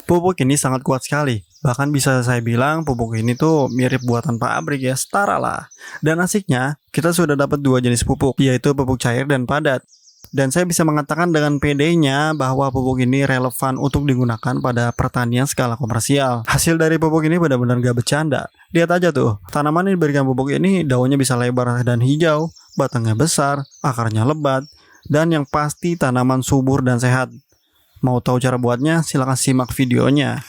Pupuk ini sangat kuat sekali. Bahkan bisa saya bilang pupuk ini tuh mirip buatan pabrik ya, setara lah. Dan asiknya, kita sudah dapat dua jenis pupuk, yaitu pupuk cair dan padat. Dan saya bisa mengatakan dengan PD-nya bahwa pupuk ini relevan untuk digunakan pada pertanian skala komersial. Hasil dari pupuk ini benar-benar gak bercanda. Lihat aja tuh, tanaman yang diberikan pupuk ini daunnya bisa lebar dan hijau, batangnya besar, akarnya lebat, dan yang pasti tanaman subur dan sehat. Mau tahu cara buatnya? Silahkan simak videonya.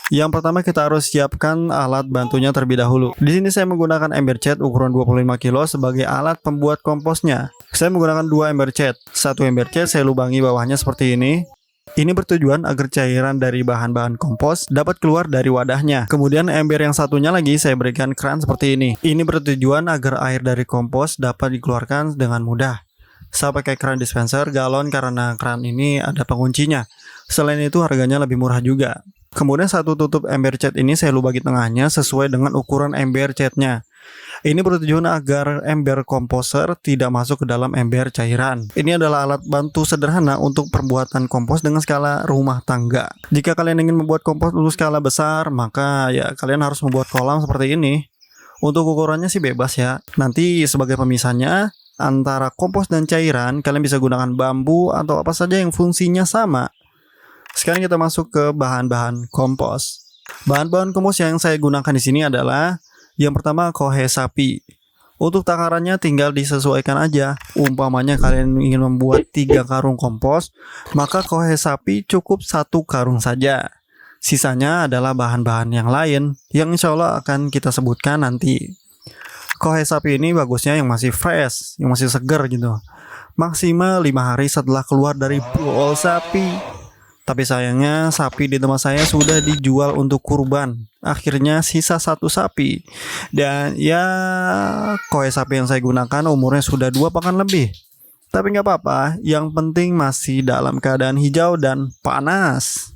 Yang pertama kita harus siapkan alat bantunya terlebih dahulu. Di sini saya menggunakan ember cat ukuran 25 kilo sebagai alat pembuat komposnya. Saya menggunakan dua ember cat. Satu ember cat saya lubangi bawahnya seperti ini. Ini bertujuan agar cairan dari bahan-bahan kompos dapat keluar dari wadahnya. Kemudian ember yang satunya lagi saya berikan keran seperti ini. Ini bertujuan agar air dari kompos dapat dikeluarkan dengan mudah. Saya pakai keran dispenser galon karena keran ini ada penguncinya. Selain itu harganya lebih murah juga. Kemudian satu tutup ember cat ini saya lubangi tengahnya sesuai dengan ukuran ember catnya. Ini bertujuan agar ember komposer tidak masuk ke dalam ember cairan. Ini adalah alat bantu sederhana untuk perbuatan kompos dengan skala rumah tangga. Jika kalian ingin membuat kompos untuk skala besar, maka ya kalian harus membuat kolam seperti ini. Untuk ukurannya sih bebas ya. Nanti sebagai pemisahnya antara kompos dan cairan, kalian bisa gunakan bambu atau apa saja yang fungsinya sama. Sekarang kita masuk ke bahan-bahan kompos. Bahan-bahan kompos yang saya gunakan di sini adalah yang pertama kohe sapi. Untuk takarannya tinggal disesuaikan aja. Umpamanya kalian ingin membuat 3 karung kompos, maka kohe sapi cukup 1 karung saja. Sisanya adalah bahan-bahan yang lain yang insya Allah akan kita sebutkan nanti. Kohe sapi ini bagusnya yang masih fresh, yang masih segar gitu. Maksimal 5 hari setelah keluar dari bool sapi. Tapi sayangnya sapi di tempat saya sudah dijual untuk kurban. Akhirnya sisa 1 sapi. Dan ya kohe sapi yang saya gunakan umurnya sudah 2 pekan lebih. Tapi nggak apa-apa, yang penting masih dalam keadaan hijau dan panas.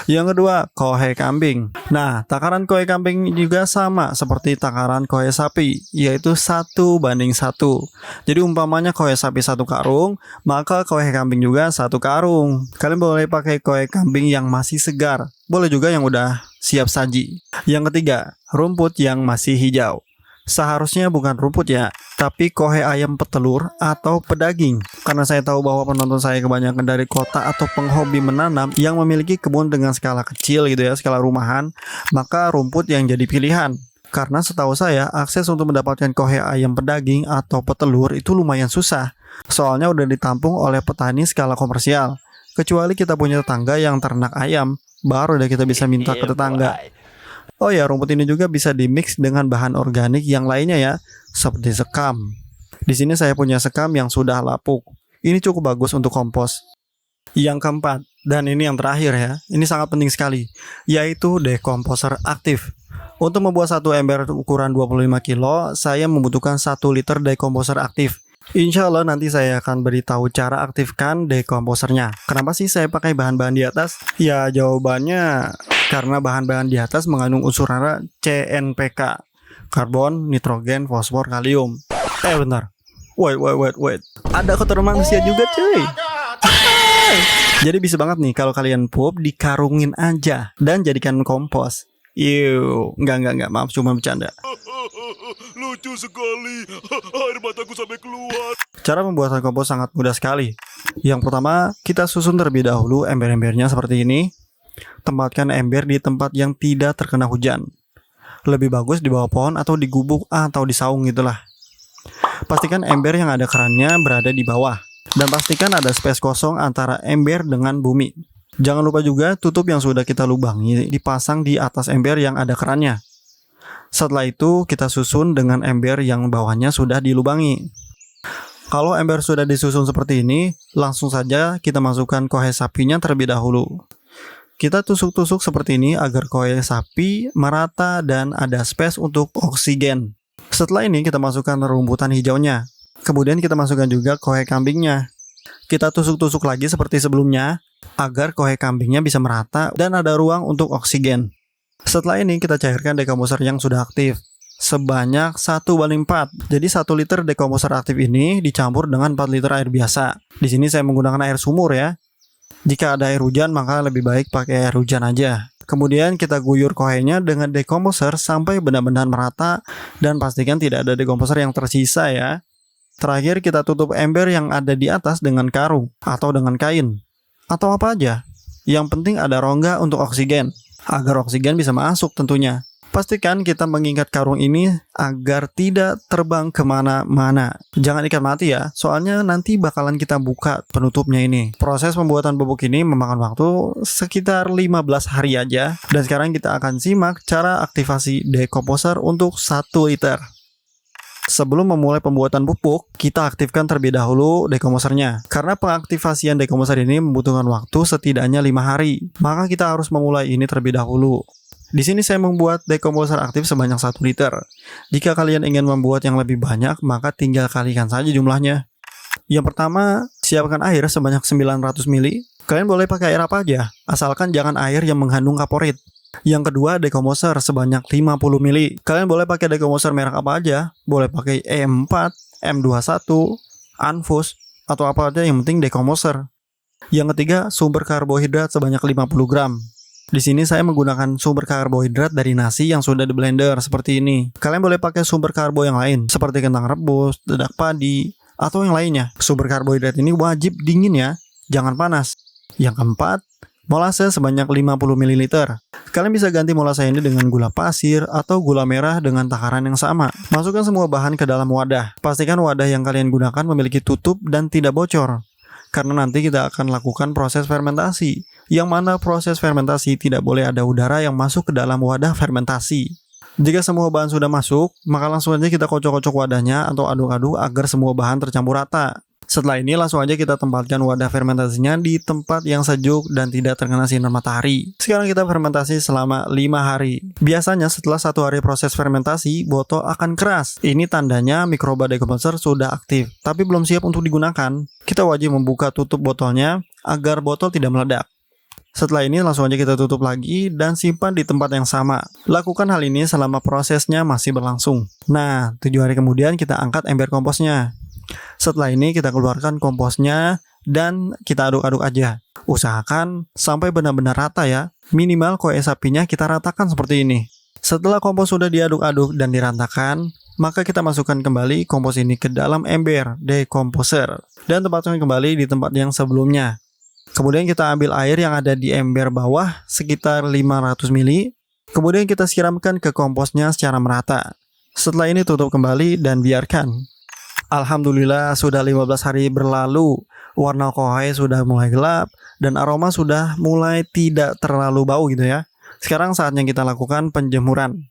Yang kedua, kohe kambing. Nah, takaran kohe kambing juga sama seperti takaran kohe sapi, yaitu 1:1. Jadi umpamanya kohe sapi 1 karung, maka kohe kambing juga 1 karung. Kalian boleh pakai kohe kambing yang masih segar, boleh juga yang udah siap saji. Yang ketiga, rumput yang masih hijau. Seharusnya bukan rumput ya, tapi kohe ayam petelur atau pedaging. Karena saya tahu bahwa penonton saya kebanyakan dari kota atau penghobi menanam yang memiliki kebun dengan skala kecil gitu ya, skala rumahan, maka rumput yang jadi pilihan. Karena setahu saya akses untuk mendapatkan kohe ayam pedaging atau petelur itu lumayan susah. Soalnya udah ditampung oleh petani skala komersial. Kecuali kita punya tetangga yang ternak ayam, baru deh kita bisa minta ke tetangga. Oh ya, rumput ini juga bisa dimix dengan bahan organik yang lainnya ya, seperti sekam. Di sini saya punya sekam yang sudah lapuk. Ini cukup bagus untuk kompos. Yang keempat, dan ini yang terakhir ya, ini sangat penting sekali, yaitu dekomposer aktif. Untuk membuat satu ember ukuran 25 kilo, saya membutuhkan 1 liter dekomposer aktif. Insya Allah nanti saya akan beritahu cara aktifkan dekomposernya. Kenapa sih saya pakai bahan-bahan di atas? Ya jawabannya karena bahan-bahan di atas mengandung unsur hara CNPK, karbon, nitrogen, fosfor, kalium. Bentar. Wait. Ada kotoran manusia juga cuy. Jadi bisa banget nih kalau kalian pup dikarungin aja dan jadikan kompos. Enggak, maaf, cuma bercanda. Lucu sekali, air mataku sampai keluar. Cara pembuatan kompos sangat mudah sekali. Yang pertama, kita susun terlebih dahulu ember-embernya seperti ini. Tempatkan ember di tempat yang tidak terkena hujan. Lebih bagus di bawah pohon atau di gubuk atau di saung gitulah. Pastikan ember yang ada kerannya berada di bawah. Dan pastikan ada space kosong antara ember dengan bumi. Jangan lupa juga tutup yang sudah kita lubangi dipasang di atas ember yang ada kerannya. Setelah itu kita susun dengan ember yang bawahnya sudah dilubangi. Kalau ember sudah disusun seperti ini, langsung saja kita masukkan kohe sapinya terlebih dahulu. Kita tusuk-tusuk seperti ini agar kohe sapi merata dan ada space untuk oksigen. Setelah ini kita masukkan rumputan hijaunya. Kemudian kita masukkan juga kohe kambingnya. Kita tusuk-tusuk lagi seperti sebelumnya agar kohe kambingnya bisa merata dan ada ruang untuk oksigen. Setelah ini kita cairkan dekomposer yang sudah aktif sebanyak 1/4. Jadi 1 liter dekomposer aktif ini dicampur dengan 4 liter air biasa. Di sini saya menggunakan air sumur ya. Jika ada air hujan, maka lebih baik pakai air hujan aja. Kemudian kita guyur kohenya dengan decomposer sampai benar-benar merata dan pastikan tidak ada decomposer yang tersisa ya. Terakhir kita tutup ember yang ada di atas dengan karung atau dengan kain atau apa aja. Yang penting ada rongga untuk oksigen agar oksigen bisa masuk tentunya. Pastikan kita mengikat karung ini agar tidak terbang kemana-mana. Jangan ikat mati ya, soalnya nanti bakalan kita buka penutupnya ini. Proses pembuatan pupuk ini memakan waktu sekitar 15 hari aja. Dan sekarang kita akan simak cara aktivasi decomposer untuk 1 liter. Sebelum memulai pembuatan pupuk, kita aktifkan terlebih dahulu decomposernya. Karena pengaktifasian decomposer ini membutuhkan waktu setidaknya 5 hari. Maka kita harus memulai ini terlebih dahulu. Di sini saya membuat decomposer aktif sebanyak 1 liter. Jika kalian ingin membuat yang lebih banyak, maka tinggal kalikan saja jumlahnya. Yang pertama, siapkan air sebanyak 900 ml. Kalian boleh pakai air apa aja, asalkan jangan air yang mengandung kaporit. Yang kedua, decomposer sebanyak 50 ml. Kalian boleh pakai decomposer merek apa aja, boleh pakai E4, M21, Anfus, atau apa aja, yang penting decomposer. Yang ketiga, sumber karbohidrat sebanyak 50 gram. Di sini saya menggunakan sumber karbohidrat dari nasi yang sudah di blender seperti ini. Kalian boleh pakai sumber karbo yang lain seperti kentang rebus, dedak padi, atau yang lainnya. Sumber karbohidrat ini wajib dingin ya, jangan panas. Yang keempat, molase sebanyak 50 ml. Kalian bisa ganti molase ini dengan gula pasir atau gula merah dengan takaran yang sama. Masukkan semua bahan ke dalam wadah. Pastikan wadah yang kalian gunakan memiliki tutup dan tidak bocor. Karena nanti kita akan lakukan proses fermentasi, yang mana proses fermentasi tidak boleh ada udara yang masuk ke dalam wadah fermentasi. Jika semua bahan sudah masuk, maka langsung aja kita kocok-kocok wadahnya atau aduk-aduk agar semua bahan tercampur rata. Setelah ini langsung aja kita tempatkan wadah fermentasinya di tempat yang sejuk dan tidak terkena sinar matahari. Sekarang kita fermentasi selama 5 hari. Biasanya setelah 1 hari proses fermentasi, botol akan keras. Ini tandanya mikroba decomposer sudah aktif, tapi belum siap untuk digunakan. Kita wajib membuka tutup botolnya agar botol tidak meledak. Setelah ini langsung aja kita tutup lagi dan simpan di tempat yang sama. Lakukan hal ini selama prosesnya masih berlangsung. Nah, 7 hari kemudian kita angkat ember komposnya. Setelah ini kita keluarkan komposnya dan kita aduk-aduk aja. Usahakan sampai benar-benar rata ya. Minimal koe sapinya kita ratakan seperti ini. Setelah kompos sudah diaduk-aduk dan diratakan, maka kita masukkan kembali kompos ini ke dalam ember decomposer dan tempatkan kembali di tempat yang sebelumnya. Kemudian kita ambil air yang ada di ember bawah sekitar 500 ml. Kemudian kita siramkan ke komposnya secara merata. Setelah ini tutup kembali dan biarkan. Alhamdulillah sudah 15 hari berlalu, warna kohai sudah mulai gelap dan aroma sudah mulai tidak terlalu bau gitu ya. Sekarang saatnya kita lakukan penjemuran.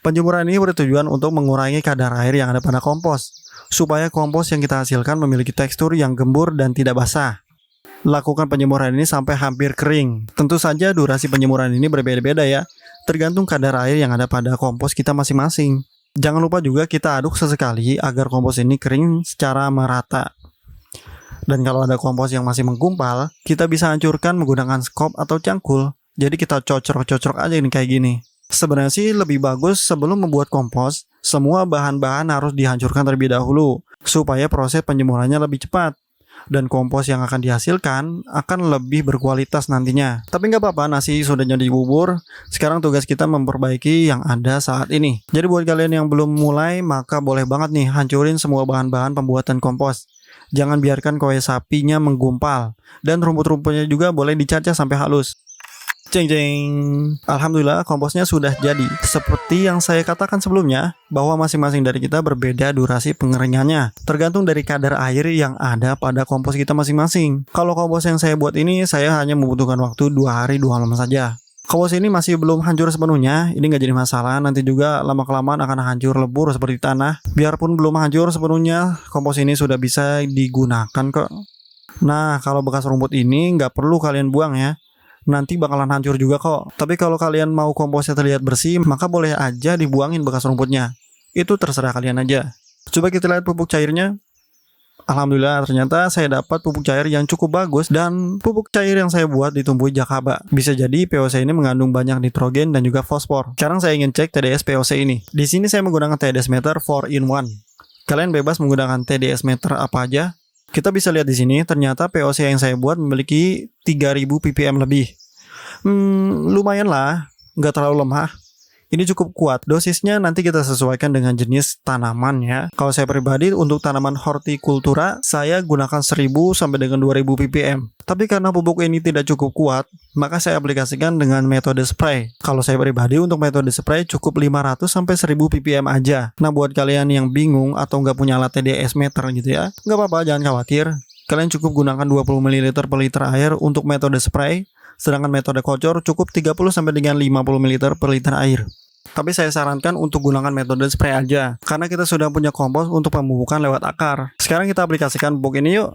Penjemuran ini bertujuan untuk mengurangi kadar air yang ada pada kompos, supaya kompos yang kita hasilkan memiliki tekstur yang gembur dan tidak basah. Lakukan penjemuran ini sampai hampir kering. Tentu saja durasi penjemuran ini berbeda-beda ya, tergantung kadar air yang ada pada kompos kita masing-masing. Jangan lupa juga kita aduk sesekali agar kompos ini kering secara merata. Dan kalau ada kompos yang masih menggumpal, kita bisa hancurkan menggunakan skop atau cangkul. Jadi kita cocok-cocok aja ini kayak gini. Sebenarnya sih lebih bagus sebelum membuat kompos, semua bahan-bahan harus dihancurkan terlebih dahulu, supaya proses penjemurannya lebih cepat. Dan kompos yang akan dihasilkan akan lebih berkualitas nantinya. Tapi nggak apa-apa, nasi sudah jadi bubur. Sekarang tugas kita memperbaiki yang ada saat ini. Jadi buat kalian yang belum mulai, maka boleh banget nih hancurin semua bahan-bahan pembuatan kompos. Jangan biarkan koe sapinya menggumpal. Dan rumput-rumputnya juga boleh dicacah sampai halus. Ceng ceng. Alhamdulillah komposnya sudah jadi. Seperti yang saya katakan sebelumnya, bahwa masing-masing dari kita berbeda durasi pengeringannya, tergantung dari kadar air yang ada pada kompos kita masing-masing. Kalau kompos yang saya buat ini, saya hanya membutuhkan waktu 2 hari 2 malam saja. Kompos ini masih belum hancur sepenuhnya, ini nggak jadi masalah. Nanti juga lama-kelamaan akan hancur lebur seperti tanah. Biarpun belum hancur sepenuhnya, kompos ini sudah bisa digunakan kok. Nah, kalau bekas rumput ini nggak perlu kalian buang ya. Nanti bakalan hancur juga kok. Tapi kalau kalian mau komposnya terlihat bersih, maka boleh aja dibuangin bekas rumputnya. Itu terserah kalian aja. Coba kita lihat pupuk cairnya. Alhamdulillah ternyata saya dapat pupuk cair yang cukup bagus. Dan pupuk cair yang saya buat ditumbuhi jakaba. Bisa jadi POC ini mengandung banyak nitrogen dan juga fosfor. Sekarang saya ingin cek TDS POC ini. Di sini saya menggunakan TDS meter 4-in-1. Kalian bebas menggunakan TDS meter apa aja. Kita bisa lihat di sini, ternyata POC yang saya buat memiliki 3000 ppm lebih. Lumayan lah, nggak terlalu lemah. Ini cukup kuat. Dosisnya nanti kita sesuaikan dengan jenis tanaman ya. Kalau saya pribadi untuk tanaman hortikultura, saya gunakan 1000 sampai dengan 2000 ppm. Tapi karena pupuk ini tidak cukup kuat, maka saya aplikasikan dengan metode spray. Kalau saya pribadi untuk metode spray cukup 500 sampai 1000 ppm aja. Nah, buat kalian yang bingung atau nggak punya alat TDS meter gitu ya, nggak apa-apa, jangan khawatir. Kalian cukup gunakan 20 ml per liter air untuk metode spray. Sedangkan metode kocor cukup 30 sampai dengan 50 ml per liter air. Tapi saya sarankan untuk gunakan metode spray aja, karena kita sudah punya kompos untuk pemupukan lewat akar. Sekarang kita aplikasikan pupuk ini yuk.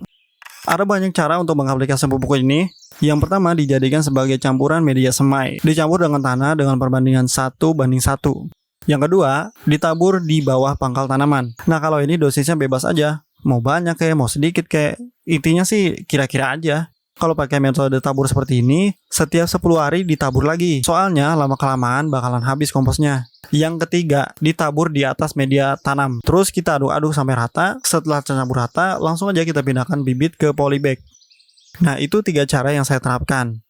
Ada banyak cara untuk mengaplikasikan pupuk ini. Yang pertama, dijadikan sebagai campuran media semai. Dicampur dengan tanah dengan perbandingan 1:1. Yang kedua, ditabur di bawah pangkal tanaman. Nah, kalau ini dosisnya bebas aja. Mau banyak kayak, mau sedikit kayak. Intinya sih kira-kira aja. Kalau pakai metode tabur seperti ini, setiap 10 hari ditabur lagi. Soalnya lama-kelamaan bakalan habis komposnya. Yang ketiga, ditabur di atas media tanam. Terus kita aduk-aduk sampai rata. Setelah tercampur rata, langsung aja kita pindahkan bibit ke polybag. Nah, itu 3 cara yang saya terapkan.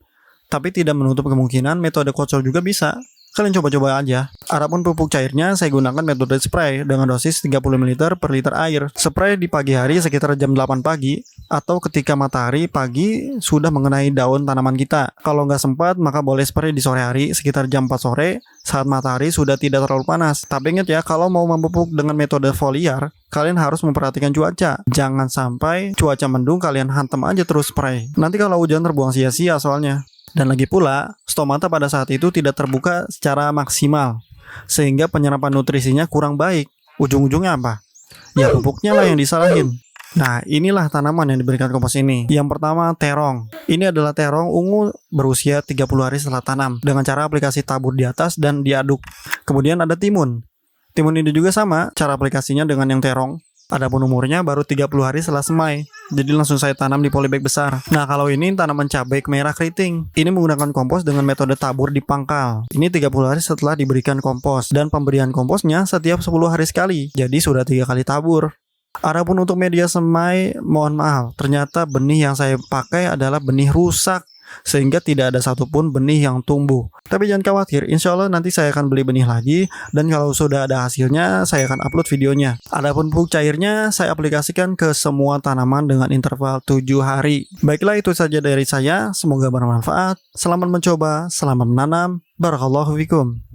Tapi tidak menutup kemungkinan metode kocor juga bisa. Kalian coba-coba aja. Adapun pupuk cairnya saya gunakan metode spray dengan dosis 30 ml per liter air. Spray di pagi hari sekitar jam 8 pagi atau ketika matahari pagi sudah mengenai daun tanaman kita. Kalau nggak sempat maka boleh spray di sore hari sekitar jam 4 sore saat matahari sudah tidak terlalu panas. Tapi ingat ya, kalau mau memupuk dengan metode foliar, kalian harus memperhatikan cuaca. Jangan sampai cuaca mendung kalian hantam aja terus spray. Nanti kalau hujan terbuang sia-sia soalnya. Dan lagi pula, stomata pada saat itu tidak terbuka secara maksimal, sehingga penyerapan nutrisinya kurang baik. Ujung-ujungnya apa? Ya pupuknya lah yang disalahin. Nah, inilah tanaman yang diberikan kompos ini. Yang pertama, terong. Ini adalah terong ungu berusia 30 hari setelah tanam, dengan cara aplikasi tabur di atas dan diaduk. Kemudian ada timun. Timun ini juga sama, cara aplikasinya dengan yang terong. Adapun umurnya baru 30 hari setelah semai. Jadi langsung saya tanam di polybag besar. Nah, kalau ini tanaman cabai merah keriting. Ini menggunakan kompos dengan metode tabur di pangkal. Ini 30 hari setelah diberikan kompos. Dan pemberian komposnya setiap 10 hari sekali. Jadi sudah 3 kali tabur. Adapun untuk media semai, mohon maaf, ternyata benih yang saya pakai adalah benih rusak. Sehingga tidak ada satupun benih yang tumbuh. Tapi jangan khawatir, insya Allah nanti saya akan beli benih lagi. Dan kalau sudah ada hasilnya, saya akan upload videonya. Adapun pupuk cairnya, saya aplikasikan ke semua tanaman dengan interval 7 hari. Baiklah, itu saja dari saya. Semoga bermanfaat. Selamat mencoba, selamat menanam. Barakallahu fikum.